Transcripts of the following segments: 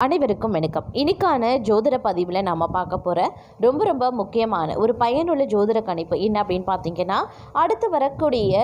அனைவருக்கும் வணக்கம். இன்னைக்கான ஜோதிட பதிவில் நாம் பார்க்க போகிற ரொம்ப முக்கியமான ஒரு பயனுள்ள ஜோதிட கணிப்பு என்ன அப்படின்னு பார்த்தீங்கன்னா, அடுத்து வரக்கூடிய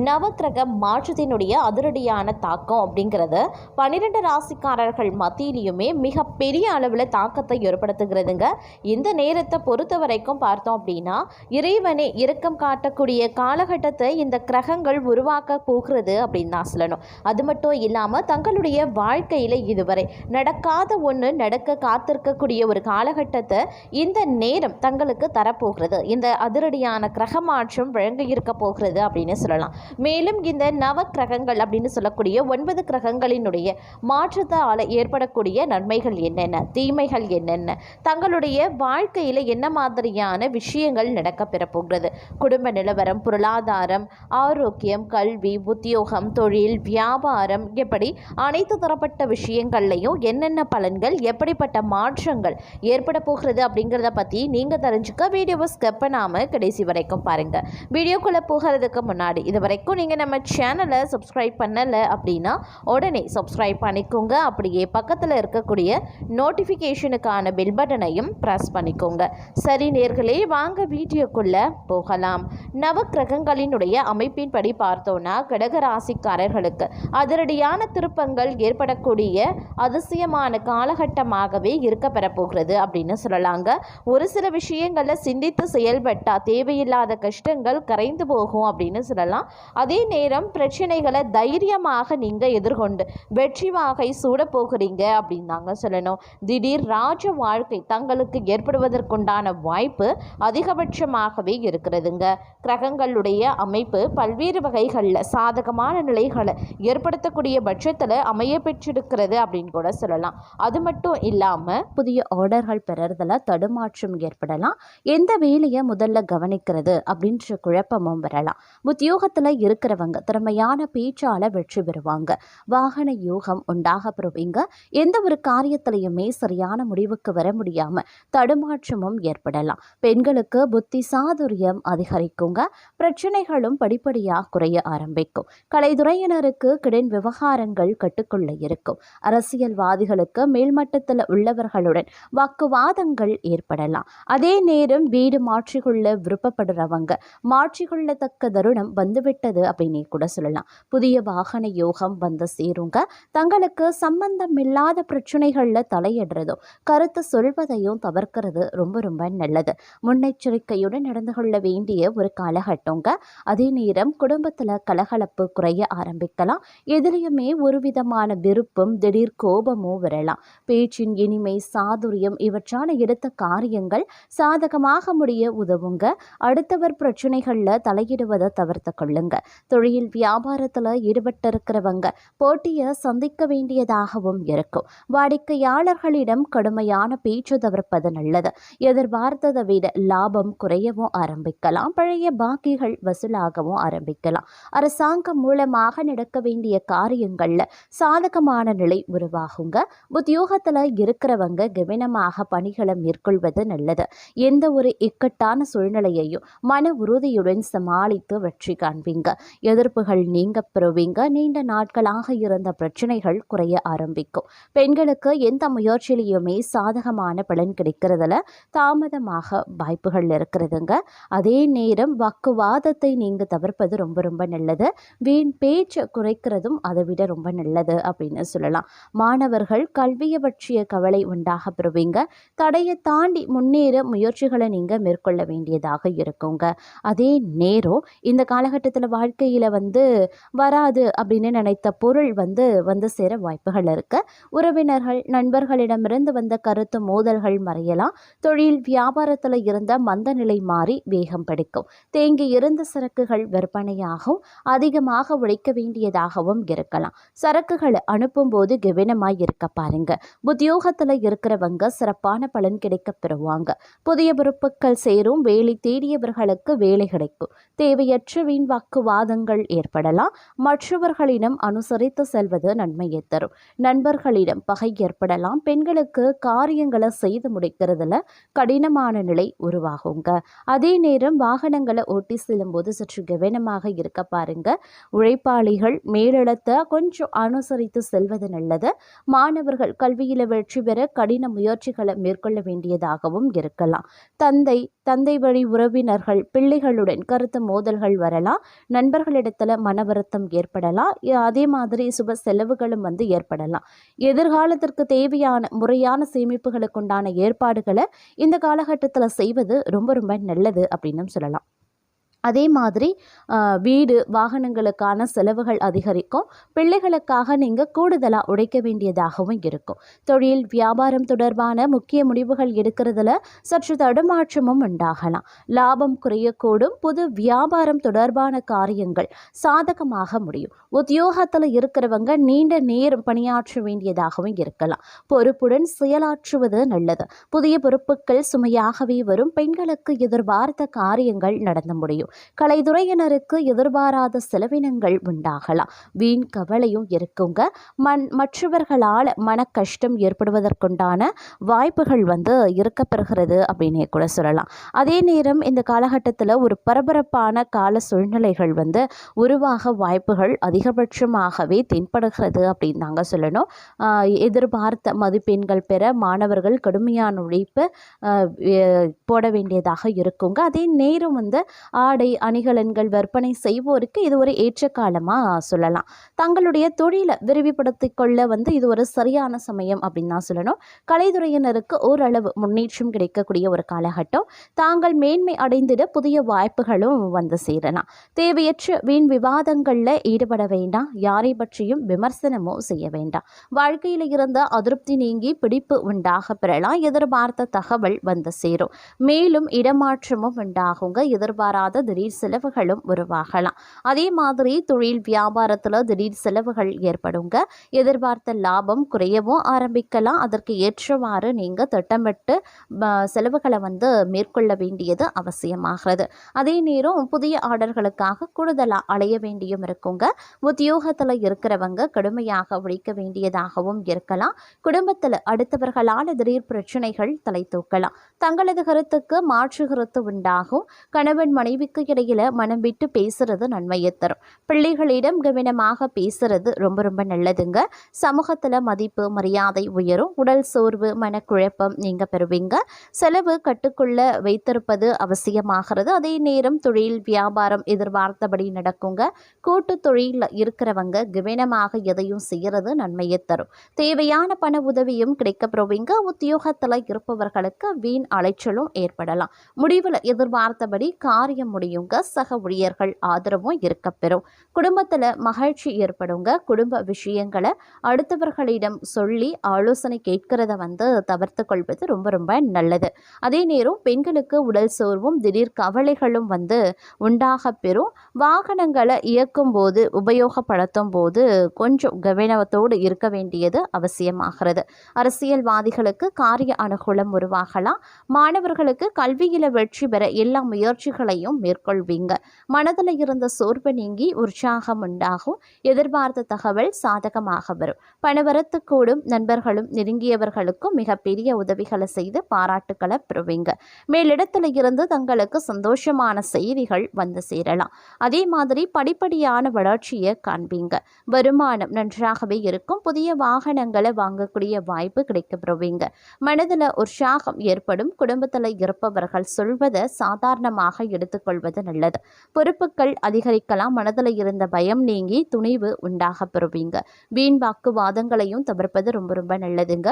நவக்கிரக மாற்றத்தினுடைய அதிரடியான தாக்கம் அப்படிங்கிறது 12 ராசிக்காரர்கள் மத்தியிலையுமே மிக பெரிய அளவில் தாக்கத்தை ஏற்படுத்துகிறதுங்க. இந்த நேரத்தை பொறுத்த வரைக்கும் பார்த்தோம் அப்படின்னா, இறைவனே இரக்கம் காட்டக்கூடிய காலகட்டத்தை இந்த கிரகங்கள் உருவாக்க போகிறது அப்படின்னு தான் சொல்லணும். அது மட்டும் இல்லாமல் தங்களுடைய வாழ்க்கையில் இதுவரை நடக்காத ஒன்று நடக்க காத்திருக்கக்கூடிய ஒரு காலகட்டத்தை இந்த நேரம் தங்களுக்கு தரப்போகிறது. இந்த அதிரடியான கிரக மாற்றம் வழங்க இருக்க போகிறது அப்படின்னு சொல்லலாம். மேலும் இந்த நவ கிரகங்கள் அப்படின்னு சொல்லக்கூடிய 9 கிரகங்களினுடைய மாற்றத்தால் ஏற்படக்கூடிய நன்மைகள் என்னென்ன, தீமைகள் என்னென்ன, தங்களுடைய வாழ்க்கையில் என்ன மாதிரியான விஷயங்கள் நடக்க பெறப்போகிறது, குடும்ப நிலவரம், பொருளாதாரம், ஆரோக்கியம், கல்வி, உத்தியோகம், தொழில், வியாபாரம், எப்படி அனைத்து தரப்பட்ட விஷயங்கள்லையும் என்னென்ன பலன்கள், எப்படிப்பட்ட மாற்றங்கள் ஏற்பட போகிறது அப்படிங்கிறத பற்றி நீங்கள் தெரிஞ்சுக்க வீடியோவை ஸ்கிப் பண்ணாமல் கடைசி வரைக்கும் பாருங்கள். வீடியோக்குள்ளே போகிறதுக்கு முன்னாடி இது வரைக்கும் நீங்கள் நம்ம சேனலை சப்ஸ்கிரைப் பண்ணலை அப்படின்னா உடனே சப்ஸ்கிரைப் பண்ணிக்கோங்க. அப்படியே பக்கத்தில் இருக்கக்கூடிய நோட்டிஃபிகேஷனுக்கான பெல் பட்டனையும் ப்ரெஸ் பண்ணிக்கோங்க. சரி நேர்களே, வாங்க வீடியோக்குள்ளே போகலாம். நவக்கிரகங்களினுடைய அமைப்பின்படி பார்த்தோன்னா, கடக ராசிக்காரர்களுக்கு அதிரடியான திருப்பங்கள் ஏற்படக்கூடிய அதிசயமான காலகட்டமாகவே இருக்க பெறப்போகிறது அப்படின்னு சொல்லலாங்க. ஒரு சில விஷயங்களில் சிந்தித்து செயல்பட்டால் தேவையில்லாத கஷ்டங்கள் கரைந்து போகும் அப்படின்னு சொல்லலாம். அதே நேரம் பிரச்சனைகளை தைரியமாக நீங்கள் எதிர்கொண்டு வெற்றி வாகை சூட போகிறீங்க அப்படின்னு தாங்க சொல்லணும். திடீர் ராஜ வாழ்க்கை தங்களுக்கு ஏற்படுவதற்குண்டான வாய்ப்பு அதிகபட்சமாகவே இருக்கிறதுங்க. கிரகங்களுடைய அமைப்பு பல்வேறு வகைகளில் சாதகமான நிலைகளை ஏற்படுத்தக்கூடிய பட்சத்தில் அமைய பெற்றிருக்கிறது அப்படின்னு கூட சொல்லலாம். அது மட்டும் இல்லாமல் புதிய ஆர்டர்கள் பெறறதுல தடுமாற்றம் ஏற்படலாம். எந்த வேலையை முதல்ல கவனிக்கிறது அப்படின்ற குழப்பமும் வரலாம். உத்தியோகத்தில் இருக்கிறவங்க திறமையான பேச்சால வெற்றி பெறுவாங்க. வாகன யோகம் உண்டாக பெறுவீங்க. எந்த ஒரு காரியத்திலையுமே சரியான முடிவுக்கு வர முடியாம தடுமாற்றமும் ஏற்படலாம். பெண்களுக்கு புத்தி சாதுரியம் அதிகரிக்குங்க. பிரச்சனைகளும் படிப்படியாக குறைய ஆரம்பிக்கும். கலைத்துறையினருக்கு கடன் விவகாரங்கள் கட்டுக்குள்ள இருக்கும். அரசியல்வாதிகளுக்கு மேல்மட்டத்தில் உள்ளவர்களுடன் வாக்குவாதங்கள் ஏற்படலாம். அதே நேரம் வீடு மாற்றிக்கொள்ள விருப்பப்படுறவங்க மாற்றிக்கொள்ளத்தக்க தருணம் வந்துவிட்டது அப்படின்னு கூட சொல்லலாம். புதிய வாகன யோகம் வந்து சேருங்க. தங்களுக்கு சம்பந்தம் இல்லாத பிரச்சனைகள்ல தலையிடுறதோ கருத்து சொல்வதையும் தவிர்க்கிறது ரொம்ப நல்லது. முன்னெச்சரிக்கையுடன் நடந்து கொள்ள வேண்டிய ஒரு காலகட்டங்க. அதே நேரம் குடும்பத்துல கலகலப்பு குறைய ஆரம்பிக்கலாம். எதிலையுமே ஒரு விதமான விருப்பம், திடீர் கோபமும் வரலாம். பேச்சின் இனிமை, சாதுரியம் இவற்றான எடுத்த காரியங்கள் சாதகமாக முடிய உதவுங்க. அடுத்தவர் பிரச்சனைகள்ல தலையிடுவதை தவிர்த்து கொள்ளுங்க. தொழில் வியாபாரத்துல ஈடுபட்டிருக்கிறவங்க போட்டியை சந்திக்க வேண்டியதாகவும் இருக்கும். வாடிக்கையாளர்களிடம் கடுமையான பேச்சு தவிர்ப்பது நல்லது. எதிர்பார்த்ததை விட லாபம் குறையவும் ஆரம்பிக்கலாம். பழைய பாக்கிகள் வசூலாகவும் ஆரம்பிக்கலாம். அரசாங்கம் மூலமாக நடக்க வேண்டிய காரியங்கள்ல சாதகமான நிலை உருவாகுங்க. உத்தியோகத்தில் இருக்கிறவங்க கவனமாக பணிகளை மேற்கொள்வது நல்லது. எந்த ஒரு இக்கட்டான சூழ்நிலையையும் மன உறுதியுடன் சமாளித்து வெற்றி காண்பீங்க. எதிர்ப்புகள் நீங்க பெறுவீங்க. நீண்ட நாட்களாக இருந்த பிரச்சனைகள் குறைய ஆரம்பிக்கும். பெண்களுக்கு எந்த முயற்சியிலையுமே சாதகமான பலன் கிடைக்கிறதுல தாமதமாக வாய்ப்புகள் இருக்கிறதுங்க. அதே நேரம் வாக்குவாதத்தை நீங்க தவிர்ப்பது ரொம்ப நல்லது. வீண் பேச்சு குறைக்கிறதும் அதை விட ரொம்ப நல்லது அப்படின்னு சொல்லலாம். மாணவர்கள் கல்வியை பற்றிய கவலை உண்டாக பெறுவீங்க. தடையை தாண்டி முன்னேற முயற்சிகளை நீங்கள் மேற்கொள்ள வேண்டியதாக இருக்குங்க. அதே நேரம் இந்த காலகட்டத்தில் வாழ்க்கையில் வராது அப்படின்னு நினைத்த பொருள் வந்து சேர வாய்ப்புகள் இருக்கு. உறவினர்கள், நண்பர்களிடமிருந்து வந்த கருத்து மோதல்கள் மறையலாம். தொழில் வியாபாரத்தில் இருந்த மந்த நிலை மாறி வேகம் பிடிக்கும். தேங்கி இருந்த சரக்குகள் விற்பனையாகவும் அதிகமாக உழைக்க வேண்டியதாகவும் இருக்கலாம். சரக்குகளை அனுப்பும் போது கவனமாய் இருக்க பாருங்க. உத்தியோகத்தில் இருக்கிறவங்க சிறப்பான பலன் கிடைக்க பெறுவாங்க. புதிய பொறுப்புகள் சேரும். வேலை தேடியவர்களுக்கு வேலை கிடைக்கும். தேவையற்ற வீண் வாக்குவாதங்கள் ஏற்படலாம். மற்றவர்களிடம் அனுசரித்து செல்வது நன்மையை தரும். நண்பர்களிடம் பகை ஏற்படலாம். பெண்களுக்கு காரியங்களை செய்து முடிக்கிறதுல கடினமான நிலை உருவாகுங்க. அதே நேரம் வாகனங்களை ஓட்டி செல்லும் போது சற்று கவனமாக இருக்க பாருங்க. உழைப்பாளிகள் மேலிடத்தை கொஞ்சம் அனுசரித்து செல்வது நல்லது. மாணவர்கள் மாணவர்கள் கல்வியில் வெற்றி பெற கடின முயற்சிகளை மேற்கொள்ள வேண்டியதாகவும் இருக்கலாம். தந்தை வழி உறவினர்கள் பிள்ளைகளுடன் கருத்து மோதல்கள் வரலாம். நண்பர்களிடத்துல மன வருத்தம் ஏற்படலாம். அதே மாதிரி சுப செலவுகளும் ஏற்படலாம். எதிர்காலத்திற்கு தேவையான முறையான சேமிப்புகளுக்குண்டான ஏற்பாடுகளை இந்த காலகட்டத்தில் செய்வது ரொம்ப ரொம்ப நல்லது அப்படின்னு சொல்லலாம். அதே மாதிரி வீடு வாகனங்களுக்கான செலவுகள் அதிகரிக்கும். பிள்ளைகளுக்காக நீங்கள் கூடுதலாக உழைக்க வேண்டியதாகவும் இருக்கும். தொழில் வியாபாரம் தொடர்பான முக்கிய முடிவுகள் எடுக்கிறதுல சற்று தடுமாற்றமும் உண்டாகலாம். லாபம் குறையக்கூடும். புது வியாபாரம் தொடர்பான காரியங்கள் சாதகமாக முடியும். உத்தியோகத்தில் இருக்கிறவங்க நீண்ட நேரம் பணியாற்ற வேண்டியதாகவும் இருக்கலாம். பொறுப்புடன் செயலாற்றுவது நல்லது. புதிய பொறுப்புகள் சுமையாகவே வரும். பெண்களுக்கு எதிர்பார்த்த காரியங்கள் நடந்து முடியும். கலைத்துறையினருக்கு எதிர்பாராத செலவினங்கள் உண்டாகலாம். வீண் கவலையும் இருக்குங்க. மற்றவர்களால் மன கஷ்டம் ஏற்படுவதற்குண்டான வாய்ப்புகள் இருக்கப்பெறுகிறது அப்படின்னே கூட சொல்லலாம். அதே நேரம் இந்த காலகட்டத்தில் ஒரு பரபரப்பான கால சூழ்நிலைகள் உருவாக வாய்ப்புகள் அதிகபட்சமாகவே தென்படுகிறது அப்படின்னு தாங்க சொல்லணும். எதிர்பார்த்த மதிப்பெண்கள் பெற மாணவர்கள் கடுமையான உழைப்பு போட வேண்டியதாக இருக்குங்க. அதே நேரம் ஆடை அணிகலன்கள் விற்பனை செய்வோருக்கு இது ஒரு ஏற்ற காலமாக சொல்லலாம். தங்களுடைய தொழிலை விரிவுபடுத்திக் கொள்ள இது ஒரு சரியான சமயம் அப்படின்னு தான் சொல்லணும். கலைத்துறையினருக்கு ஓரளவு முன்னேற்றம் கிடைக்கக்கூடிய ஒரு காலகட்டம். தாங்கள் மேன்மை அடைந்திட புதிய வாய்ப்புகளும் சேரலாம். தேவையற்ற வீண் விவாதங்களில் ஈடுபட வேண்டாம். யாரை பற்றியும் விமர்சனமும் செய்ய வேண்டாம். வாழ்க்கையில் இருந்த அதிருப்தி நீங்கி பிடிப்பு உண்டாக பெறலாம். எதிர்பார்த்த தகவல் சேரும். மேலும் இடமாற்றமும் உண்டாகுங்க. எதிர்பாராத திடீர் செலவுகளும் உருவாகலாம். அதே மாதிரி தொழில் வியாபாரத்தில் திடீர் செலவுகள் ஏற்படுங்க. எதிர்பார்த்த லாபம் குறையவும் ஆரம்பிக்கலாம். அதற்கு ஏற்றவாறு நீங்கள் திட்டமிட்டு செலவுகளை மேற்கொள்ள வேண்டியது அவசியமாகிறது. அதே நேரம் புதிய ஆர்டர்களுக்காக கூடுதலாக அலைய வேண்டியும் இருக்குங்க. உத்தியோகத்தில் இருக்கிறவங்க கடுமையாக உழைக்க வேண்டியதாகவும் இருக்கலாம். குடும்பத்தில் அடுத்தவர்களால் திடீர் பிரச்சனைகள் தலை தூக்கலாம். தங்களது கருத்துக்கு மாற்று கருத்து உண்டாகும். கணவன் மனைவிக்கு இடையில மனம் விட்டு பேசுறது நன்மையை தரும். பிள்ளைகளிடம் கவனமாக பேசுறது ரொம்ப ரொம்ப நல்லதுங்க. சமூகத்தில் மதிப்பு மரியாதை உயரும். உடல் சோர்வு மனக்குழப்பம் நீங்க பெறுவீங்க. செலவு கட்டுக்குள்ள வைத்திருப்பது அவசியமாகிறது. அதே நேரம் தொழில் வியாபாரம் எதிர்பார்த்தபடி நடக்குங்க. கூட்டு தொழிலில் இருக்கிறவங்க கவனமாக எதையும் செய்யறது நன்மையை தரும். தேவையான பண உதவியும் கிடைக்கப்பெறுவீங்க. உத்தியோகத்தில் இருப்பவர்களுக்கு வீண் அலைச்சலும் ஏற்படலாம். முடிவில் எதிர்பார்த்தபடி காரியம் முடியுங்க. சக ஊழியர்கள் ஆதரவும் இருக்கப்பெறும். குடும்பத்தில் மகிழ்ச்சி ஏற்படுங்க. குடும்ப விஷயங்களை அடுத்தவர்களிடம் சொல்லி ஆலோசனை கேட்கிறத தவிர்த்து கொள்வது ரொம்ப ரொம்ப நல்லது. அதே நேரம் பெண்களுக்கு உடல் சோர்வும் திடீர் கவலைகளும் உண்டாக பெறும். வாகனங்களை இயக்கும் போது உபயோகப்படுத்தும் போது கொஞ்சம் கவனத்தோடு இருக்க வேண்டியது அவசியமாகிறது. அரசியல்வாதிகளுக்கு காரிய அனுகூலம் உருவாகலாம். மாணவர்களுக்கு கல்வியில் வெற்றி பெற எல்லா முயற்சிகளையும் மேற்கொள்வீங்க. மனதில் இருந்த சோர்வு நீங்கி உற்சாகம் உண்டாகும். எதிர்பார்த்த தகவல் சாதகமாக வரும். பணவரத்து கூடும். நண்பர்களும் நெருங்கியவர்களுக்கும் மிகப்பெரிய உதவிகளை செய்து பாராட்டுக்களை பெறுவீங்க. மேலிடத்தில் இருந்து தங்களுக்கு சந்தோஷமான செய்திகள் சேரலாம். அதே மாதிரி படிப்படியான வளர்ச்சியை காண்பீங்க. வருமானம் நன்றாகவே இருக்கும். புதிய வாகனங்களை வாங்கக்கூடிய வாய்ப்பு கிடைக்கப்பெறுவீங்க. மனதில் உற்சாகம் ஏற்படும். குடும்பத்தில் இருப்பவர்கள் சொல்வதை சாதாரணமாக எடுத்துக்கொள்வது நல்லது. பொறுப்புகள் அதிகரிக்கலாம். மனதில் இருந்த பயம் நீங்கி துணிவு உண்டாக பெறுவீங்க. வீண் வாக்குவாதங்களையும் தவிர்ப்பது ரொம்ப ரொம்ப நல்லதுங்க.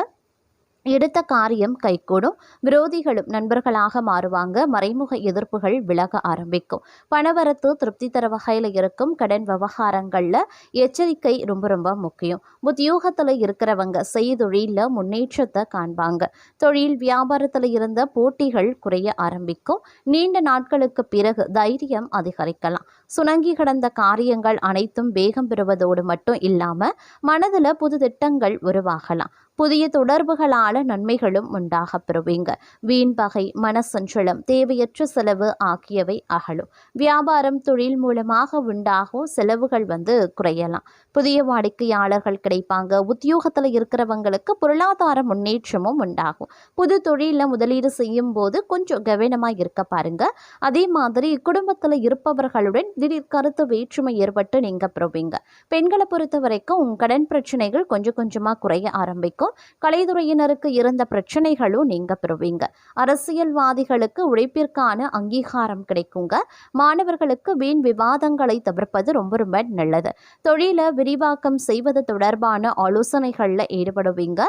எடுத்த காரியம் கைகூடும். விரோதிகளும் நண்பர்களாக மாறுவாங்க. மறைமுக எதிர்ப்புகள் விலக ஆரம்பிக்கும். பணவரத்து திருப்தி தர வகையில் இருக்கும். கடன் விவகாரங்களில் எச்சரிக்கை ரொம்ப ரொம்ப முக்கியம். உத்தியோகத்தில் இருக்கிறவங்க செய்தொழிலில் முன்னேற்றத்தை காண்பாங்க. தொழில் வியாபாரத்தில் இருந்த போட்டிகள் குறைய ஆரம்பிக்கும். நீண்ட நாட்களுக்கு பிறகு தைரியம் அதிகரிக்கலாம். சுணங்கி கிடந்த காரியங்கள் அனைத்தும் வேகம் பெறுவதோடு மட்டும் இல்லாமல் மனதில் புது திட்டங்கள் உருவாகலாம். புதிய தொடர்புகளால் நன்மைகளும் உண்டாக பெறுவீங்க. வீண் பகை மனசஞ்சலம் தேவையற்ற செலவு ஆகியவை அகலும். வியாபாரம் தொழில் மூலமாக உண்டாகும் செலவுகள் குறையலாம். புதிய வாடிக்கையாளர்கள் கிடைப்பாங்க. உத்தியோகத்தில் இருக்கிறவங்களுக்கு பொருளாதார முன்னேற்றமும் உண்டாகும். புது தொழிலில் முதலீடு செய்யும் போது கொஞ்சம் கவனமாக இருக்க பாருங்க. அதே மாதிரி குடும்பத்தில் இருப்பவர்களுடன் திடீர் கருத்து வேற்றுமை ஏற்பட்டு நீங்கள் பெறுவீங்க. பெண்களை பொறுத்த வரைக்கும் உங்கள் கடன் பிரச்சனைகள் கொஞ்சம் கொஞ்சமாக குறைய ஆரம்பிக்கும். கலைத்துறையினருக்கு இருந்த பிரச்சனைகளும் நீங்கள் பெறுவீங்க. அரசியல்வாதிகளுக்கு உழைப்பிற்கான அங்கீகாரம் கிடைக்குங்க. மாணவர்களுக்கு வீண் விவாதங்களை தவிர்ப்பது ரொம்ப ரொம்ப நல்லது. தொழிலை விரிவாக்கம் செய்வது தொடர்பான ஆலோசனைகளில் ஈடுபடுவீங்க.